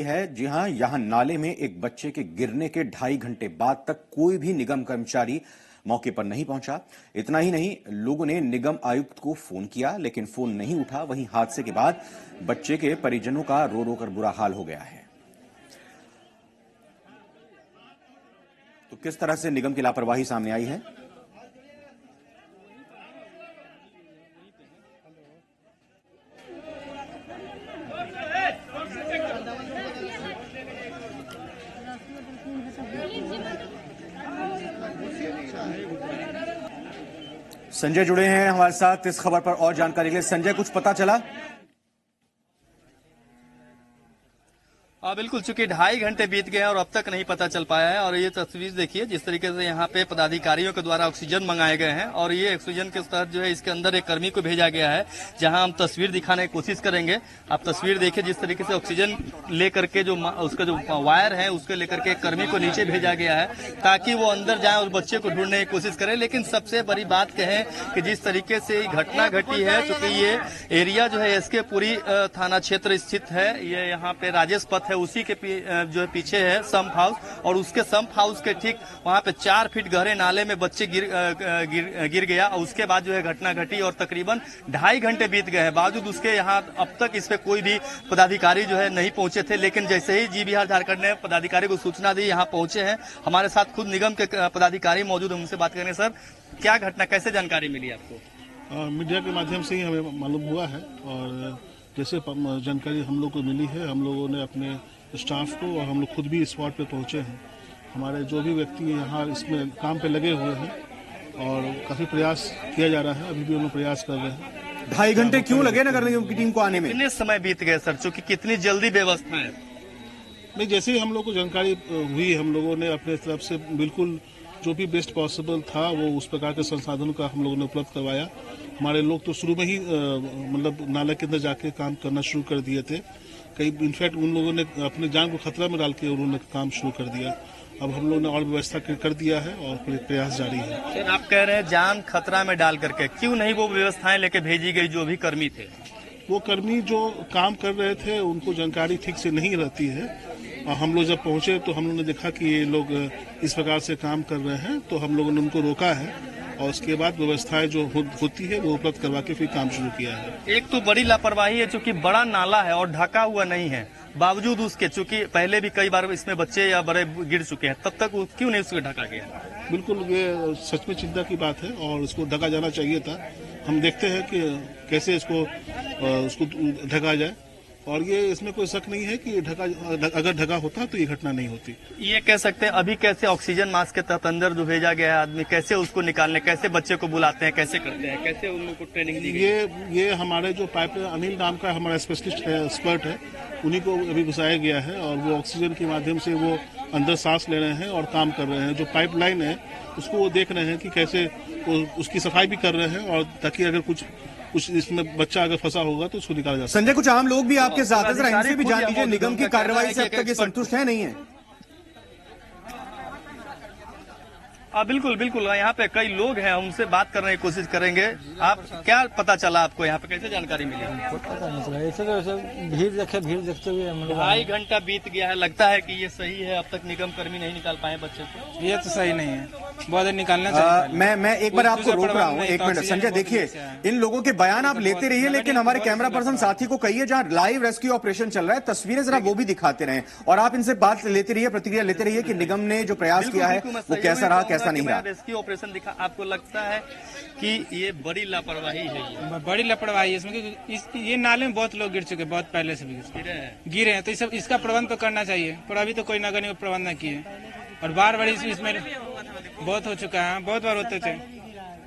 है। जी हां, यहां नाले में एक बच्चे के गिरने के 2.5 घंटे बाद तक कोई भी निगम कर्मचारी मौके पर नहीं पहुंचा। इतना ही नहीं, लोगों ने निगम आयुक्त को फोन किया लेकिन फोन नहीं उठा। वहीं हादसे के बाद बच्चे के परिजनों का रो रो कर बुरा हाल हो गया है। तो किस तरह से निगम की लापरवाही सामने आई है? संजय जुड़े हैं हमारे साथ इस खबर पर और जानकारी के लिए। संजय, कुछ पता चला? बिल्कुल, चूंकि 2.5 घंटे बीत गए हैं और अब तक नहीं पता चल पाया है। और ये तस्वीर देखिए, जिस तरीके से यहाँ पे पदाधिकारियों के द्वारा ऑक्सीजन मंगाए गए हैं और ये ऑक्सीजन के तहत जो है इसके अंदर एक कर्मी को भेजा गया है, जहां हम तस्वीर दिखाने की कोशिश करेंगे। आप तस्वीर देखिए, जिस तरीके से ऑक्सीजन लेकर के जो उसका जो वायर है उसको लेकर के एक कर्मी को नीचे भेजा गया है ताकि वो अंदर जाए और बच्चे को ढूंढने की कोशिश करे। लेकिन सबसे बड़ी बात कहें कि जिस तरीके से घटना घटी है, चूंकि ये एरिया जो है एसके पुरी थाना क्षेत्र स्थित है, ये यहाँ पे राजेश पथ है, उसी के जो है पीछे है सम्प हाउस और उसके सम्प हाउस के ठीक वहां पे 4 फीट गहरे नाले में बच्चे गिर गया और उसके बाद जो है घटना घटी और तकरीबन 2.5 घंटे बीत गए हैं। बावजूद उसके यहाँ अब तक इस पे कोई भी पदाधिकारी जो है नहीं पहुंचे थे। लेकिन जैसे ही जी बिहार झारखंड ने पदाधिकारी को सूचना दी, यहाँ पहुंचे हैं। हमारे साथ खुद निगम के पदाधिकारी मौजूद है, उनसे बात करेंगे। सर, क्या घटना, कैसे जानकारी मिली आपको? मीडिया के माध्यम से ही हमें मालूम हुआ है और जैसे जानकारी हम लोग को मिली है, हम लोगों ने अपने स्टाफ को और हम लोग खुद भी स्पॉट पे पहुंचे हैं। हमारे जो भी व्यक्ति यहाँ इसमें काम पे लगे हुए हैं और काफी प्रयास किया जा रहा है, अभी भी हम लोग प्रयास कर रहे हैं। 2.5 घंटे क्यों लगे नगर निगम की टीम को आने में? कितने समय बीत गए सर, चूंकि कितनी जल्दी व्यवस्था है? नहीं, जैसे ही हम लोग को जानकारी हुई, हम लोगों ने अपने तरफ से बिल्कुल जो भी बेस्ट पॉसिबल था वो उस प्रकार के संसाधनों का हम लोगों ने उपलब्ध करवाया। हमारे लोग तो शुरू में ही मतलब नाला के अंदर जाके काम करना शुरू कर दिए थे। कई इनफैक्ट उन लोगों ने अपने जान को खतरा में डाल के उन्होंने काम शुरू कर दिया। अब हम लोगों ने और व्यवस्था कर दिया है और प्रयास जारी है। सर, आप कह रहे हैं जान खतरा में डाल करके, क्यों नहीं वो व्यवस्थाएं लेके भेजी गई जो भी कर्मी थे? वो कर्मी जो काम कर रहे थे उनको जानकारी ठीक से नहीं रहती है और हम लोग जब पहुंचे तो हम लोगों ने देखा कि ये लोग इस प्रकार से काम कर रहे हैं, तो हम लोगों ने उनको रोका है और उसके बाद व्यवस्थाएं जो होती है वो उपलब्ध करवा के फिर काम शुरू किया है। एक तो बड़ी लापरवाही है, चूंकि बड़ा नाला है और ढका हुआ नहीं है, बावजूद उसके, चूंकि पहले भी कई बार इसमें बच्चे या बड़े गिर चुके हैं, तब तक क्यों नहीं उसको ढका गया? बिल्कुल, ये सच में चिंता की बात है और इसको ढका जाना चाहिए था। हम देखते हैं कि कैसे उसको ढका जाए और ये इसमें कोई शक नहीं है कि अगर ढका होता तो ये घटना नहीं होती। ये कह सकते हैं अभी कैसे ऑक्सीजन मास्क के तहत अंदर जो भेजा गया है आदमी, कैसे उसको निकालने, कैसे बच्चे को बुलाते हैं, कैसे करते हैं, कैसे उन लोगों को ट्रेनिंग दी गई? ये हमारे जो पाइप अनिल नाम का हमारा स्पेशलिस्ट है, एक्सपर्ट है, उन्हीं को अभी घुसाया गया है और वो ऑक्सीजन के माध्यम से वो अंदर सांस ले रहे हैं और काम कर रहे हैं। जो पाइपलाइन है उसको वो देख रहे हैं कि कैसे उसकी सफाई भी कर रहे हैं और ताकि अगर कुछ इसमें बच्चा अगर फंसा होगा तो उसको निकाला जा सकता है। संजय, कुछ आम लोग भी आपके साथ हैं, इनसे भी जान लीजिए, निगम की कार्रवाई से अब तक ये संतुष्ट है नहीं है? बिल्कुल बिल्कुल, यहाँ पे कई लोग हैं, उनसे बात करने की कोशिश करेंगे। आप क्या पता चला आपको, यहाँ पे कैसे जानकारी मिली? पता नहीं चला, ऐसे भीड़ देखते हुए 2.5 घंटा बीत गया है, लगता है कि ये सही है? अब तक निगम कर्मी नहीं निकाल पाए बच्चे को? ये तो सही नहीं है, बहुत निकालना चाहिए। मैं एक बार आपको रोक रहा हूँ, 1 मिनट। संजय, देखिए, इन लोगों के बयान आप लेते रहिए, लेकिन हमारे कैमरा पर्सन साथी को कहिए जहां लाइव रेस्क्यू ऑपरेशन चल रहा है, तस्वीरें जरा वो भी दिखाते रहे और आप इनसे बात लेते रहिए, प्रतिक्रिया लेते रहिए कि निगम ने जो प्रयास किया है वो कैसा रहा, कैसा नहीं रहा। रेस्क्यू ऑपरेशन दिखा, आपको लगता है कि ये बड़ी लापरवाही है? ये बड़ी लापरवाही है इसमें। ये नाले में बहुत लोग गिर चुके, बहुत पहले से भी गिरे हैं, तो इसका प्रबंध तो करना चाहिए, पर अभी तो कोई नगर निगम प्रबंध न किए और बार इसमें बहुत हो चुका है, बहुत बार होते थे।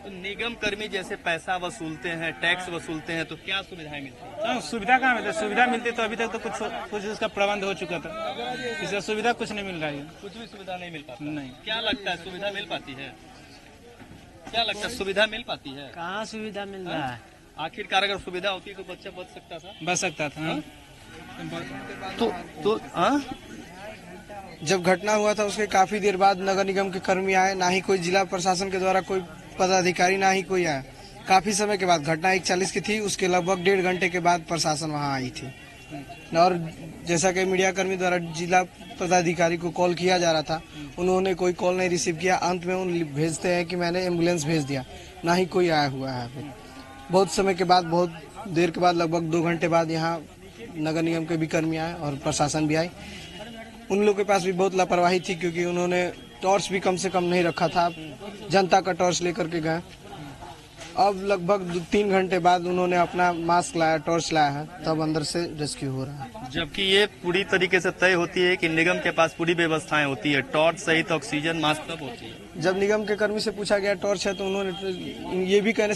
तो निगम कर्मी जैसे पैसा वसूलते हैं, टैक्स वसूलते हैं, तो क्या सुविधाएं मिलती हैं? सुविधा कहाँ मिलती? सुविधा मिलती तो अभी तक तो कुछ उसका प्रबंध हो चुका था, इससे सुविधा कुछ नहीं मिल रहा है। कुछ भी सुविधा नहीं मिल पाती? नहीं। क्या लगता है, सुविधा मिल पाती है? क्या लगता है, सुविधा मिल पाती है? कहाँ सुविधा मिल रहा है? आखिरकार अगर सुविधा होती तो बच्चा बच सकता था? बच सकता था। तो जब घटना हुआ था उसके काफी देर बाद नगर निगम के कर्मी आए, ना ही कोई जिला प्रशासन के द्वारा कोई पदाधिकारी, ना ही कोई आया। काफी समय के बाद, घटना 1:40 की थी, उसके लगभग 1.5 घंटे के बाद प्रशासन वहां आई थी। और जैसा कि मीडिया कर्मी द्वारा जिला पदाधिकारी को कॉल किया जा रहा था, उन्होंने कोई कॉल नहीं रिसीव किया। अंत में उन भेजते हैं कि मैंने एम्बुलेंस भेज दिया, ना ही कोई आया हुआ है अभी। बहुत समय के बाद, बहुत देर के बाद, लगभग 2 घंटे बाद यहाँ नगर निगम के भी कर्मी आए और प्रशासन भी आए। उन लोगों के पास भी बहुत लापरवाही थी, क्योंकि उन्होंने टॉर्च भी कम से कम नहीं रखा था, जनता का टॉर्च लेकर के गए। अब लगभग 3 घंटे बाद उन्होंने अपना मास्क लाया, टॉर्च लाया है, तब अंदर से रेस्क्यू हो रहा है। जबकि ये पूरी तरीके से तय होती है कि निगम के पास पूरी व्यवस्थाएं होती है, टॉर्च सहित ऑक्सीजन मास्क सब होती है। जब निगम के कर्मी से पूछा गया टॉर्च है, तो उन्होंने ये भी कहने